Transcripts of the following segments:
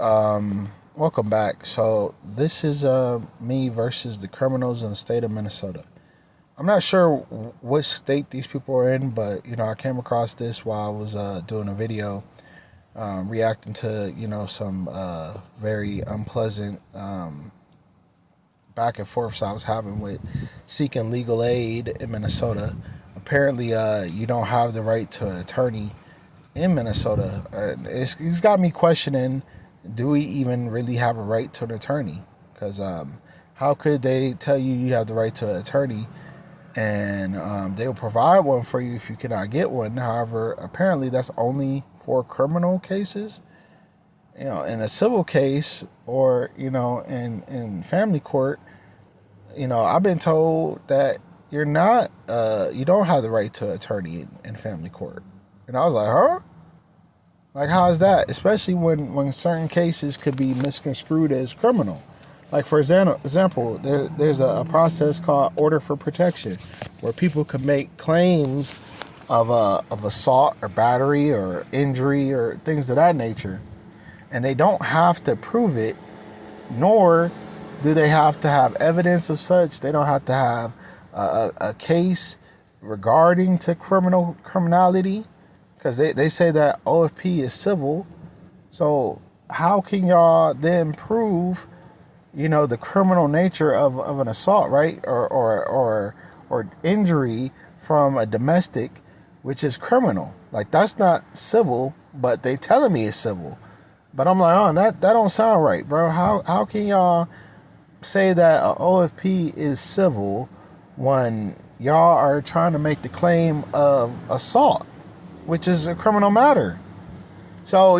Welcome back. So this is me versus the criminals in the state of Minnesota. I'm not sure which state these people are in, but I came across this while I was doing a video reacting to some very unpleasant back and forths I was having with seeking legal aid in Minnesota. Apparently, you don't have the right to an attorney in Minnesota. It's got me questioning, do we even really have a right to an attorney? Because how could they tell you you have the right to an attorney and they'll provide one for you if you cannot get one? However, apparently that's only for criminal cases. In a civil case or, in family court, I've been told that you don't have the right to an attorney in family court. And I was like, huh? Like, how is that? Especially when certain cases could be misconstrued as criminal. Like, for example, there's a process called order for protection, where people can make claims of assault or battery or injury or things of that nature, and they don't have to prove it, nor do they have to have evidence of such. They don't have to have a case regarding to criminality, because they say that OFP is civil. So how can y'all then prove, the criminal nature of an assault, right? Or injury from a domestic, which is criminal. Like, that's not civil, but they telling me it's civil. But I'm like, oh, that don't sound right, bro. How can y'all say that a OFP is civil when y'all are trying to make the claim of assault, which is a criminal matter? So,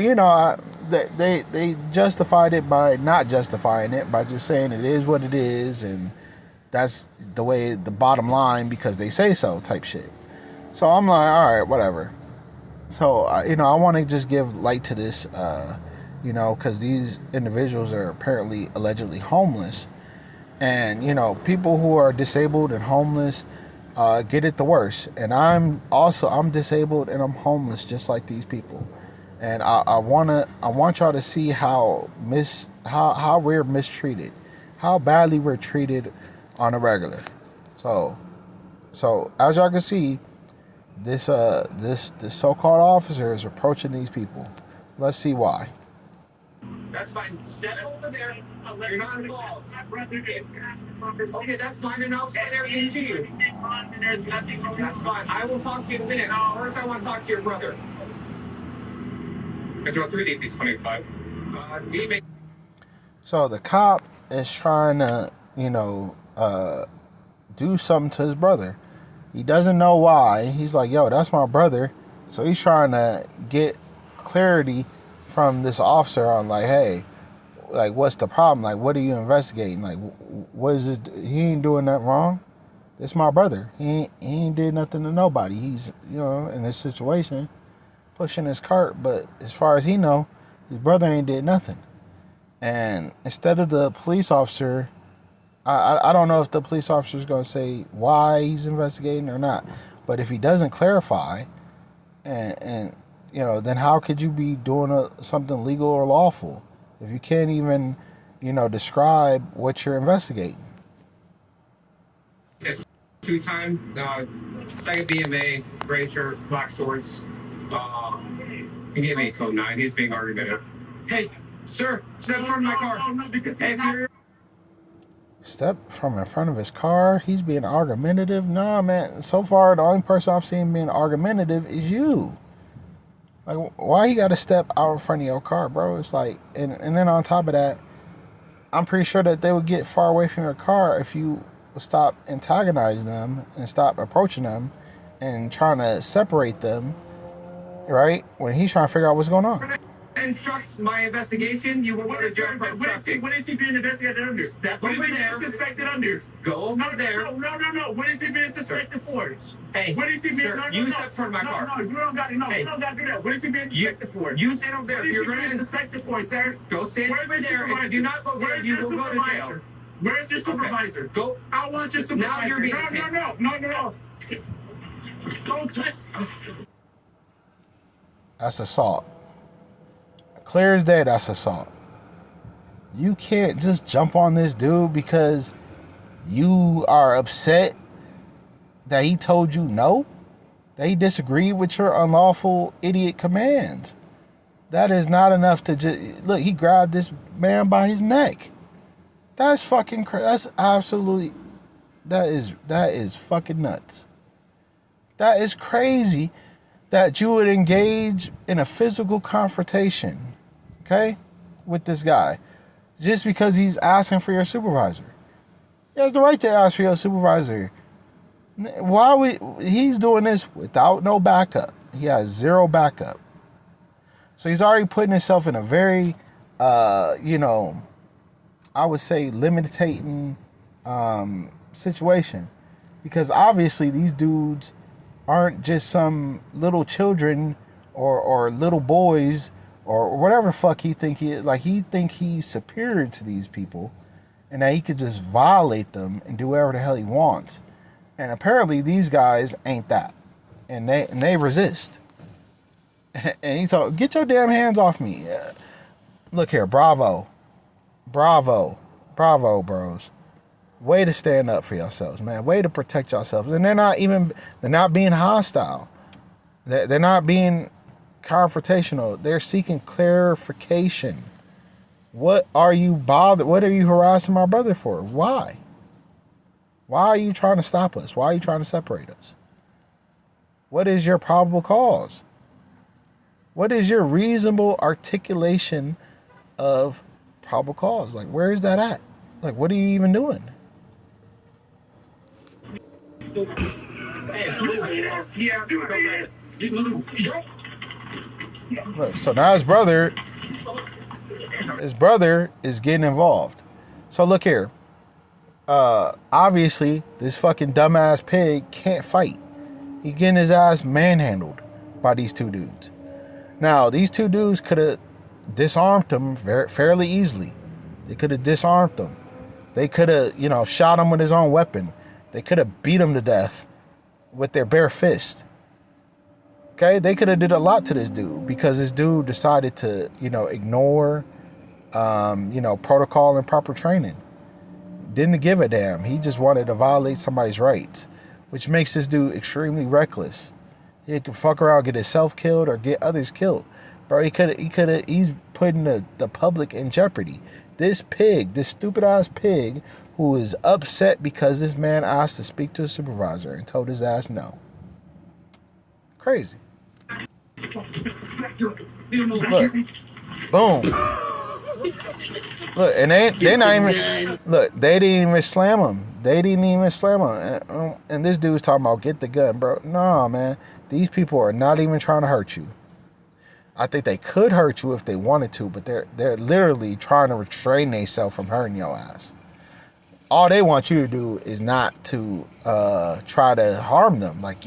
they justified it by not justifying it, by just saying it is what it is, and that's the bottom line because they say so type shit. So I'm like, all right, whatever. So, I want to just give light to this, because these individuals are apparently allegedly homeless. And, people who are disabled and homeless get it the worst. And I'm disabled and I'm homeless just like these people. And I want y'all to see how we're mistreated, how badly we're treated on a regular. So as y'all can see, this so-called officer is approaching these people. Let's see why. That's fine. Step over there. You're not involved. Okay, that's fine, and I'll explain everything to you. That's fine. I will talk to you in a minute. First, I want to talk to your brother. Control 3D, please, 25. So the cop is trying to, do something to his brother. He doesn't know why. He's like, yo, that's my brother. So he's trying to get clarity from this officer on, like, hey, like, what's the problem? Like, what are you investigating? Like, what is this? He ain't doing nothing wrong. It's my brother. He ain't did nothing to nobody. He's, in this situation, pushing his cart, but as far as he know, his brother ain't did nothing. And instead of the police officer, I don't know if the police officer is going to say why he's investigating or not, but if he doesn't clarify, and then how could you be doing something legal or lawful if you can't even, describe what you're investigating? Yes, two-time, second BMA, gray shirt, black shorts. BMA code 9. He's being argumentative. Hey, sir, step from my car. Hey, Step from in front of his car. He's being argumentative. Nah, man. So far, the only person I've seen being argumentative is you. Like, why you got to step out in front of your car, bro? It's like, and then on top of that, I'm pretty sure that they would get far away from your car if you stop antagonizing them and stop approaching them and trying to separate them, right? When he's trying to figure out what's going on. Instruct my investigation. You will go to jail for obstructing. What is he being investigated under? Step What is over he there. being suspected under? Go over there. No. What is he being suspected for? Hey, what is he being? Sir, you step in front of my car. No, you don't got to. No, hey, you don't got to do that. What is he being suspected for? You stand over there. What is he being suspected for, sir? Go stand over there. If you do not go there, you will go to jail. Where's your supervisor? Okay. Go. I want your supervisor. Now you're being No. Don't touch. That's assault. Clear as day, that's assault. You can't just jump on this dude because you are upset that he told you no, that he disagreed with your unlawful idiot commands. That is not enough to just look. He grabbed this man by his neck. That's fucking crazy. That's absolutely. That is fucking nuts. That is crazy that you would engage in a physical confrontation, okay, with this guy just because he's asking for your supervisor. He has the right to ask for your supervisor. He's doing this without no backup. He has zero backup. So he's already putting himself in a very, I would say limiting situation. Because obviously these dudes aren't just some little children or little boys or whatever the fuck he think he is. Like, he think he's superior to these people and that he could just violate them and do whatever the hell he wants. And apparently these guys ain't that. And they resist. And he told, get your damn hands off me. Look here, bravo, bros. Way to stand up for yourselves, man. Way to protect yourselves. And they're not being hostile. They're not being confrontational. They're seeking clarification. What are you bothered? What are you harassing my brother for? Why? Why are you trying to stop us? Why are you trying to separate us? What is your probable cause? What is your reasonable articulation of probable cause? Like, where is that at? Like, what are you even doing? Look, so now his brother is getting involved. So look here. Obviously, this fucking dumbass pig can't fight. He getting his ass manhandled by these two dudes. Now, these two dudes could have disarmed him fairly easily. They could have disarmed him. They could have, shot him with his own weapon. They could have beat him to death with their bare fist. Okay? They could have did a lot to this dude because this dude decided to, ignore, protocol and proper training. Didn't give a damn. He just wanted to violate somebody's rights, which makes this dude extremely reckless. He could fuck around, get himself killed, or get others killed. Bro, he's putting the public in jeopardy. This stupid ass pig, who is upset because this man asked to speak to a supervisor and told his ass no. Crazy. Look. Boom. Look, and they not even, look, they didn't even slam him. And this dude's talking about get the gun, bro. No, man. These people are not even trying to hurt you. I think they could hurt you if they wanted to, but they're literally trying to restrain themselves from hurting your ass. All they want you to do is not to try to harm them. Like,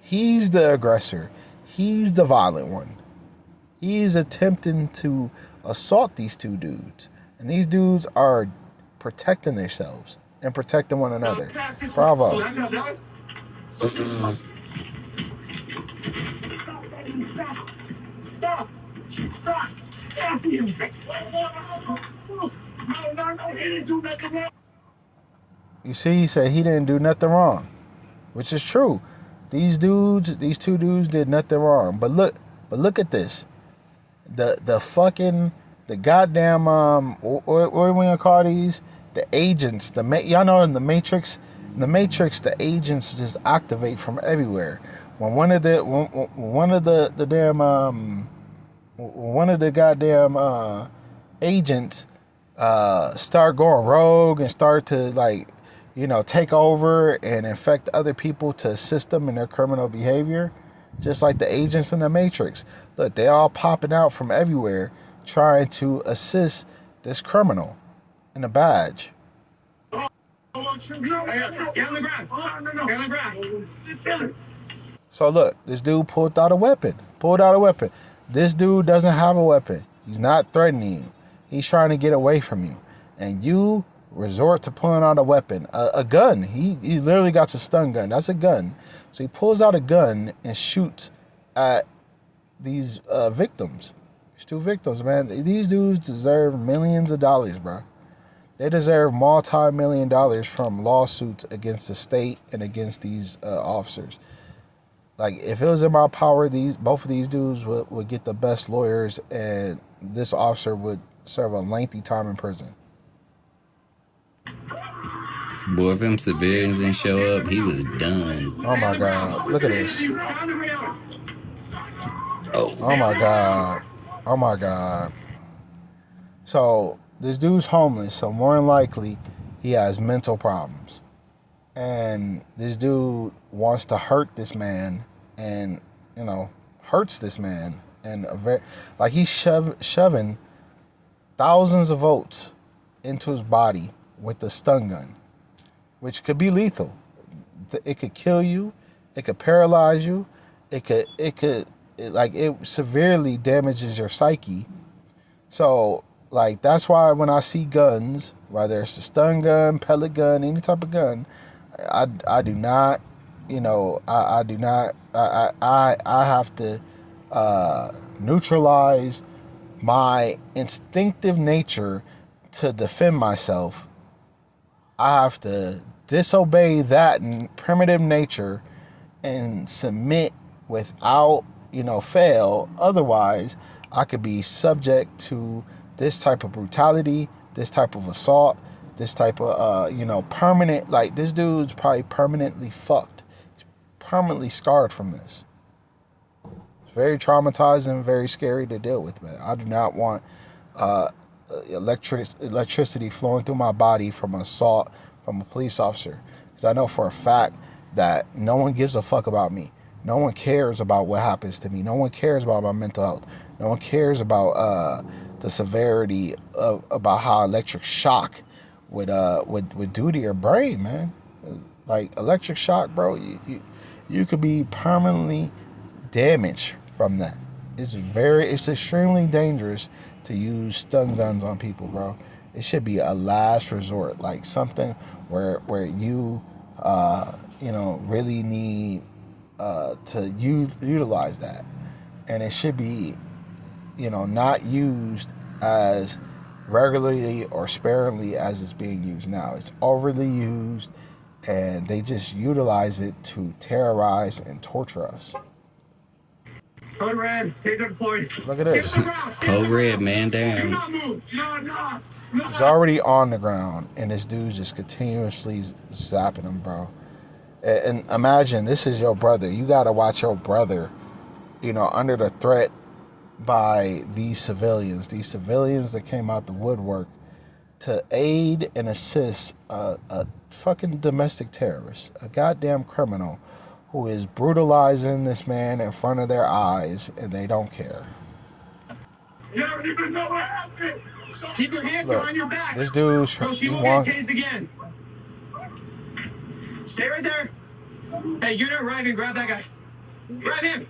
he's the aggressor. He's the violent one. He's attempting to assault these two dudes. And these dudes are protecting themselves and protecting one another. Bravo. Stop! No, he didn't do nothing wrong. You see, he said he didn't do nothing wrong, which is true. These two dudes did nothing wrong. But look at this. The goddamn what are we gonna call these? The agents. Y'all know in the Matrix. In the Matrix, the agents just activate from everywhere. When one of the goddamn agents start going rogue and start to take over and infect other people to assist them in their criminal behavior, just like the agents in the Matrix. Look, they all popping out from everywhere trying to assist this criminal in a badge. So look, this dude pulled out a weapon. This dude doesn't have a weapon. He's not threatening you. He's trying to get away from you. And you resort to pulling out a weapon. A gun. He literally got a stun gun. That's a gun. So he pulls out a gun and shoots at these victims. These two victims, man. These dudes deserve millions of dollars, bro. They deserve multi-million dollars from lawsuits against the state and against these officers. Like, if it was in my power, both of these dudes would get the best lawyers, and this officer would serve a lengthy time in prison. Boy, if them civilians didn't show up, he was done. Oh my God! Look at this. Oh, Oh my God! Oh my God! So this dude's homeless, so more than likely he has mental problems, and this dude wants to hurt this man, and hurts this man, and he's shoving thousands of volts into his body with a stun gun, which could be lethal. It could kill you. It could paralyze you. It severely damages your psyche. So, like, that's why when I see guns, whether it's a stun gun, pellet gun, any type of gun, I do not, I do not, I have to neutralize my instinctive nature to defend myself. I have to disobey that primitive nature and submit without, fail. Otherwise, I could be subject to this type of brutality, this type of assault, this type of, permanent, like, this dude's probably permanently fucked. He's permanently scarred from this. It's very traumatizing, very scary to deal with, man. I do not want electricity flowing through my body from assault from a police officer, because I know for a fact that no one gives a fuck about me. No one cares about what happens to me. No one cares about my mental health. No one cares about the severity about how electric shock would do to your brain, man. Like, electric shock, bro, you could be permanently damaged from that. It's extremely dangerous to use stun guns on people, bro. It should be a last resort, like something where you really need to utilize that, and it should be not used as regularly or sparingly as it's being used now. It's overly used, and they just utilize it to terrorize and torture us. Code red, taser deployed. Look at this. Code red, man down. Do not move. No. He's already on the ground, and this dude's just continuously zapping him, bro. And imagine, this is your brother. You got to watch your brother, under the threat by these civilians that came out the woodwork to aid and assist a fucking domestic terrorist, a goddamn criminal who is brutalizing this man in front of their eyes, and they don't care. You don't even know what happened. Keep your hands behind your back. This dude, You won't get tased again. Stay right there. Hey, you're not arriving. Grab that guy. Grab him.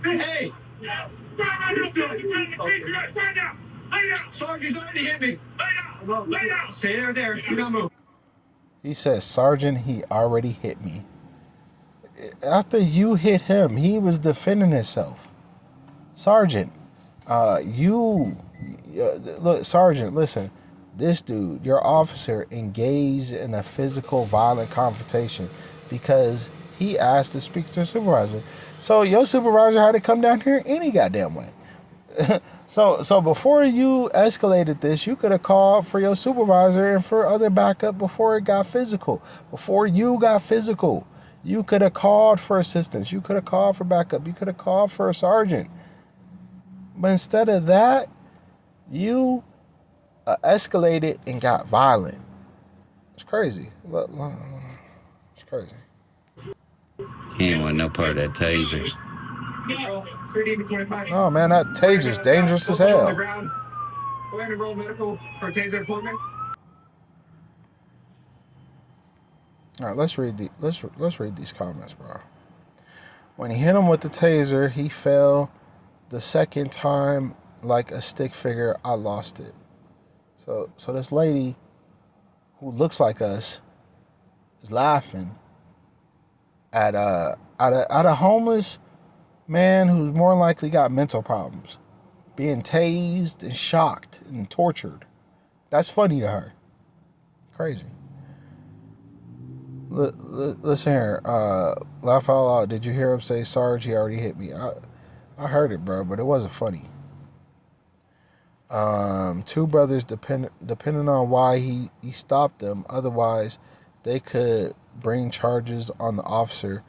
Hey. Sergeant's already hit me. Lay down. Stay there. Do not move. He says, Sergeant, he already hit me. After you hit him, he was defending himself. Sergeant, look, Sergeant, listen. This dude, your officer, engaged in a physical, violent confrontation because he asked to speak to the supervisor. So your supervisor had to come down here any goddamn way. So before you escalated this, you could have called for your supervisor and for other backup before it got physical. Before you got physical, you could have called for assistance. You could have called for backup. You could have called for a sergeant. But instead of that, you escalated and got violent. It's crazy. It's crazy. He ain't want no part of that taser. Oh man, that taser's dangerous as hell. Go ahead and roll medical for taser appointment. All right, let's read these comments, bro. When he hit him with the taser, he fell. The second time, like a stick figure, I lost it. So this lady who looks like us is laughing at a homeless man who's more likely got mental problems. being tased and shocked and tortured. That's funny to her. Crazy. Listen here. Laugh out loud. Did you hear him say, Sarge, he already hit me? I heard it, bro, but it wasn't funny. Two brothers, depending on why he stopped them. Otherwise, they could bring charges on the officer.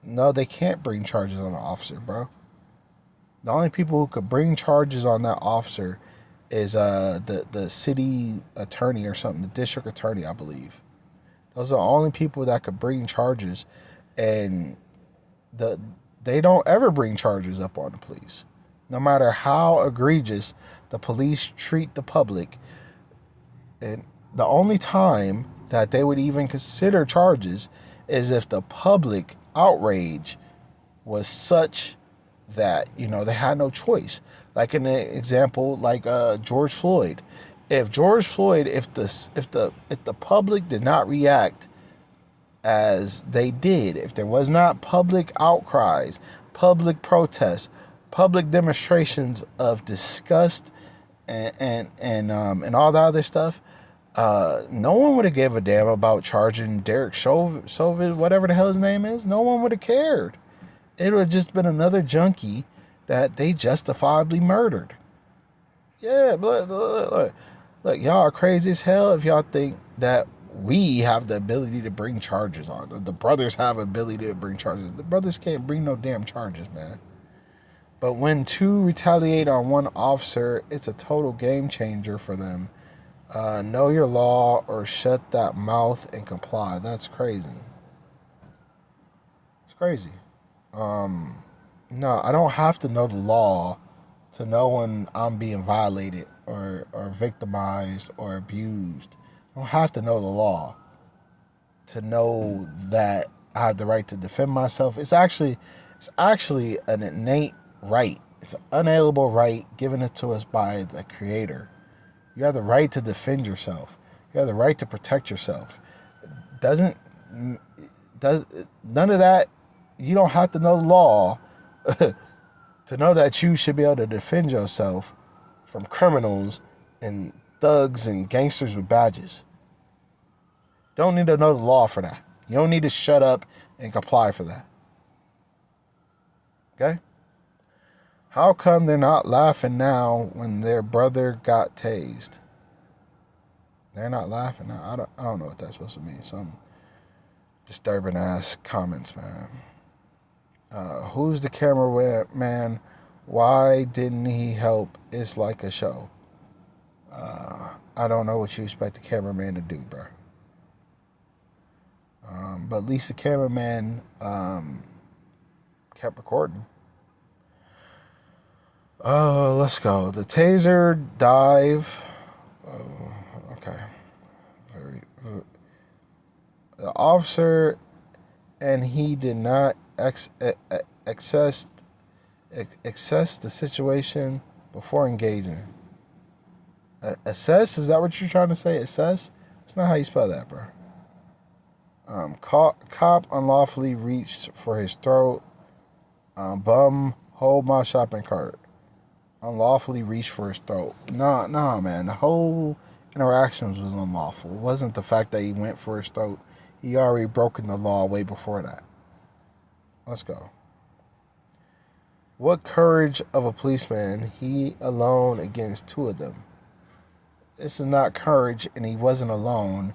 No, they can't bring charges on the officer, bro. The only people who could bring charges on that officer is the city attorney or something, the district attorney, I believe. Those are the only people that could bring charges, and they don't ever bring charges up on the police. No matter how egregious the police treat the public, and the only time that they would even consider charges is if the public outrage was such that, you know, they had no choice. Like in the example, like George Floyd. If George Floyd, if the public did not react as they did, if there was not public outcries, public protests, public demonstrations of disgust and all that other stuff, no one would have gave a damn about charging Derek Chauvin, whatever the hell his name is. No one would have cared. It would have just been another junkie that they justifiably murdered. Yeah, but look, y'all are crazy as hell if y'all think that we have the ability to bring charges on. The brothers have ability to bring charges. The brothers can't bring no damn charges, man. But when two retaliate on one officer, it's a total game changer for them. Know your law or shut that mouth and comply. That's crazy. It's crazy. No, I don't have to know the law to know when I'm being violated or victimized or abused. I don't have to know the law to know that I have the right to defend myself. It's actually an innate right. It's an unalienable right given it to us by the Creator. You have the right to defend yourself. You have the right to protect yourself. None of that. You don't have to know the law to know that you should be able to defend yourself from criminals and thugs and gangsters with badges. Don't need to know the law for that. You don't need to shut up and comply for that. Okay? How come they're not laughing now when their brother got tased? They're not laughing now. I don't know what that's supposed to mean. Some disturbing ass comments, man. Who's the cameraman? Why didn't he help? It's like a show. I don't know what you expect the cameraman to do, bro. But at least the cameraman kept recording. Let's go. The taser dive. Okay. The officer and he did not assess the situation before engaging. Assess? Is that what you're trying to say? Assess? That's not how you spell that, bro. Cop unlawfully reached for his throat. Bum, hold my shopping cart. Unlawfully reached for his throat. Nah, man. The whole interactions was unlawful. It wasn't the fact that he went for his throat. He already broken the law way before that. Let's go. What courage of a policeman, he alone against two of them. This is not courage, and he wasn't alone.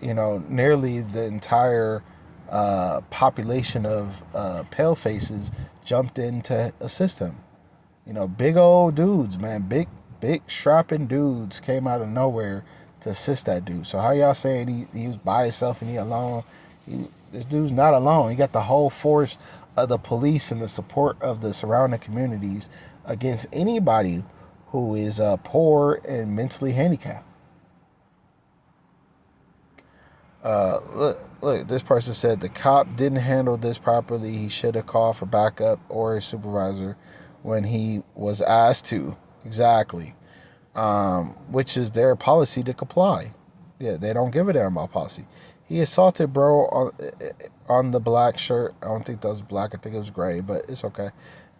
Nearly the entire population of palefaces jumped in to assist him. Big old dudes, man. Big strapping dudes came out of nowhere to assist that dude. So how y'all saying he was by himself and he alone? This dude's not alone. He got the whole force of the police and the support of the surrounding communities against anybody who is poor and mentally handicapped. Look, this person said the cop didn't handle this properly. He should have called for backup or his supervisor when he was asked to. Exactly. Which is their policy to comply. Yeah, they don't give a damn about policy. He assaulted bro on the black shirt. I don't think that was black. I think it was gray, but it's okay.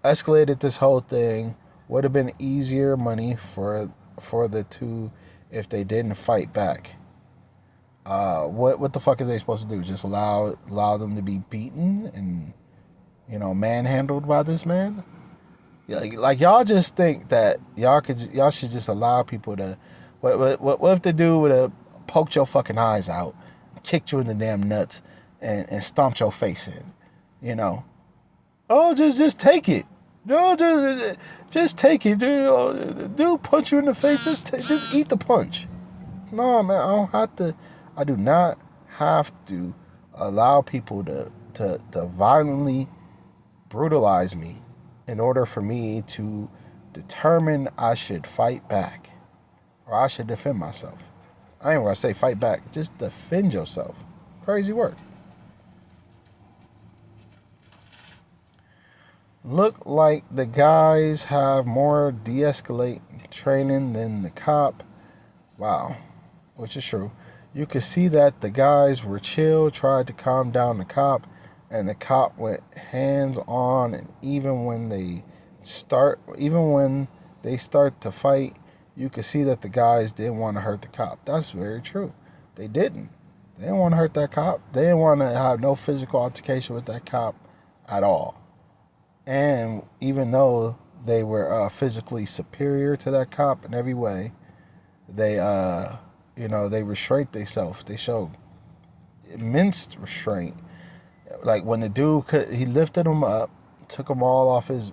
Escalated this whole thing would have been easier money for the two if they didn't fight back. What the fuck are they supposed to do? Just allow them to be beaten and manhandled by this man? Like y'all just think that y'all should just allow people to. What if the dude would have poked your fucking eyes out, kicked you in the damn nuts, and stomped your face in? Oh, just take it. No, just take it. Dude, punch you in the face. Just eat the punch. No, man, I do not have to allow people to violently brutalize me in order for me to determine I should fight back or I should defend myself. I ain't gonna say fight back. Just defend yourself. Crazy work. Look like the guys have more de-escalate training than the cop. Wow, which is true. You could see that the guys were chill, tried to calm down the cop, and the cop went hands on. And even when they start to fight, you could see that the guys didn't want to hurt the cop. That's very true. They didn't. They didn't want to hurt that cop. They didn't want to have no physical altercation with that cop at all. And even though they were physically superior to that cop in every way, they they restrained themselves. They showed immense restraint. Like when the dude he lifted him up, took him all off his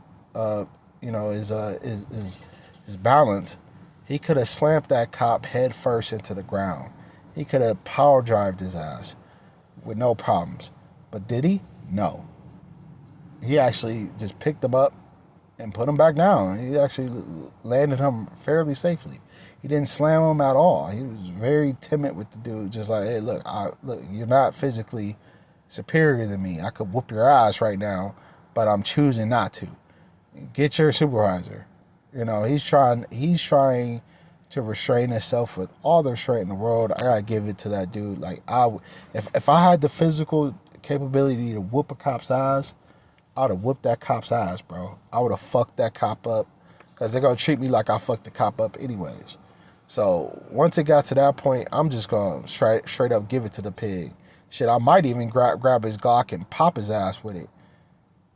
his balance. He could have slammed that cop head first into the ground. He could have power drived his ass with no problems. But did he? No. He actually just picked him up and put him back down. He actually landed him fairly safely. He didn't slam him at all. He was very timid with the dude, just like, hey, look, you're not physically superior than me. I could whoop your ass right now, but I'm choosing not to. Get your supervisor. He's trying to restrain himself with all the restraint in the world. I gotta give it to that dude. Like if I had the physical capability to whoop a cop's ass, I would have whooped that cop's ass, bro. I would have fucked that cop up because they're going to treat me like I fucked the cop up anyways. So once it got to that point, I'm just going to straight up give it to the pig. Shit, I might even grab his Glock and pop his ass with it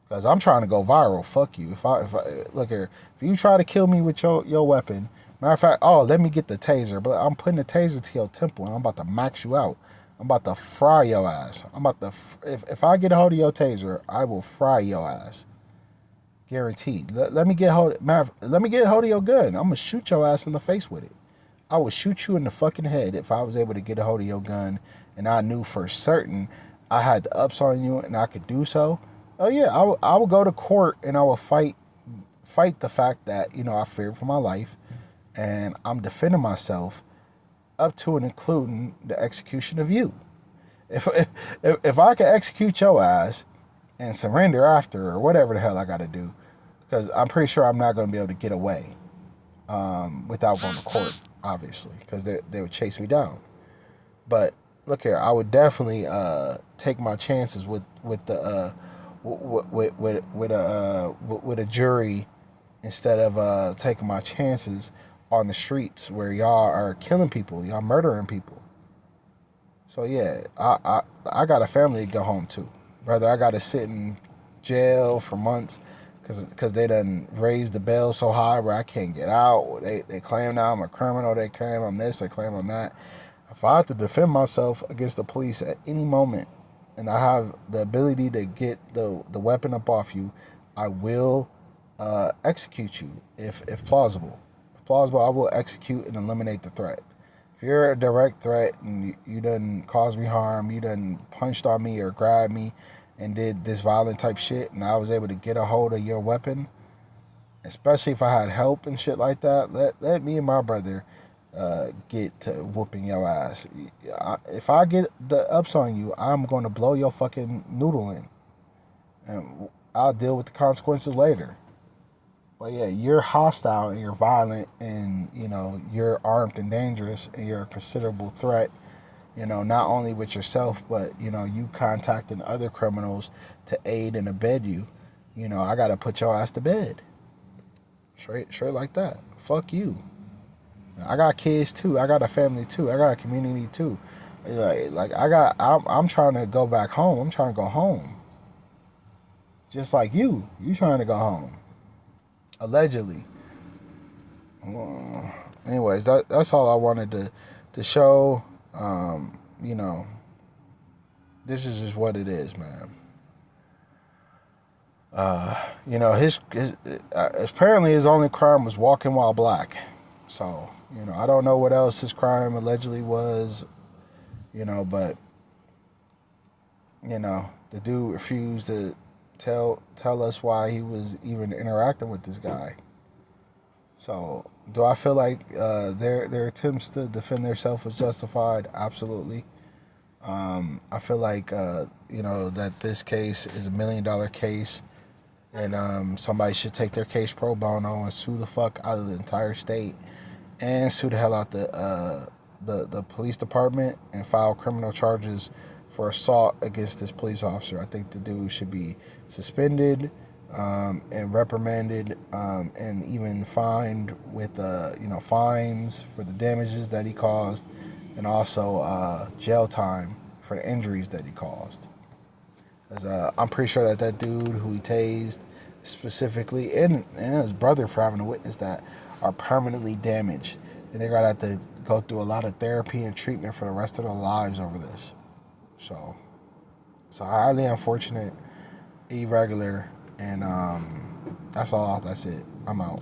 because I'm trying to go viral. Fuck you. If I look here, if you try to kill me with your weapon, matter of fact, let me get the taser, but I'm putting the taser to your temple and I'm about to max you out. I'm about to fry your ass. If I get a hold of your taser, I will fry your ass. Guaranteed. Let me get hold of your gun. I'm gonna shoot your ass in the face with it. I would shoot you in the fucking head if I was able to get a hold of your gun and I knew for certain I had the ups on you and I could do so. Oh yeah, I will go to court and I will fight the fact that I feared for my life and I'm defending myself, up to and including the execution of you. If I could execute your ass and surrender after or whatever the hell I got to do, because I'm pretty sure I'm not going to be able to get away without going to court, obviously, because they would chase me down. But look here, I would definitely take my chances with a jury instead of taking my chances on the streets where y'all are killing people, y'all murdering people. So yeah, I got a family to go home to. Brother, I got to sit in jail for months because they done raised the bail so high where I can't get out. They claim now I'm a criminal. They claim I'm this. They claim I'm that. If I have to defend myself against the police at any moment and I have the ability to get the weapon up off you, I will execute you if plausible. Plausible, I will execute and eliminate the threat. If you're a direct threat and you done caused me harm, you done punched on me or grabbed me and did this violent type shit, and I was able to get a hold of your weapon, especially if I had help and shit like that, let me and my brother get to whooping your ass. If I get the ups on you, I'm going to blow your fucking noodle in. And I'll deal with the consequences later. But yeah, you're hostile and you're violent and, you're armed and dangerous and you're a considerable threat, not only with yourself, but, you contacting other criminals to aid and abet you. I got to put your ass to bed. Straight like that. Fuck you. I got kids too. I got a family too. I got a community too. I'm trying to go back home. I'm trying to go home. Just like you. You trying to go home. Allegedly. Anyways, that's all I wanted to show. You know, this is just what it is, man. You know, his apparently his only crime was walking while black. So, you know, I don't know what else his crime allegedly was, you know, but, you know, the dude refused to tell us why he was even interacting with this guy. So, do I feel like their attempts to defend themselves was justified? Absolutely. I feel like, you know, that this case is $1 million case, and somebody should take their case pro bono and sue the fuck out of the entire state, and sue the hell out the police department and file criminal charges for assault against this police officer. I think the dude should be suspended and reprimanded and even fined with you know, fines for the damages that he caused, and also jail time for the injuries that he caused. As I'm pretty sure that dude who he tased specifically, and his brother for having to witness that, are permanently damaged, and they're gonna have to go through a lot of therapy and treatment for the rest of their lives over this. So highly unfortunate, irregular, and that's all. That's it. I'm out.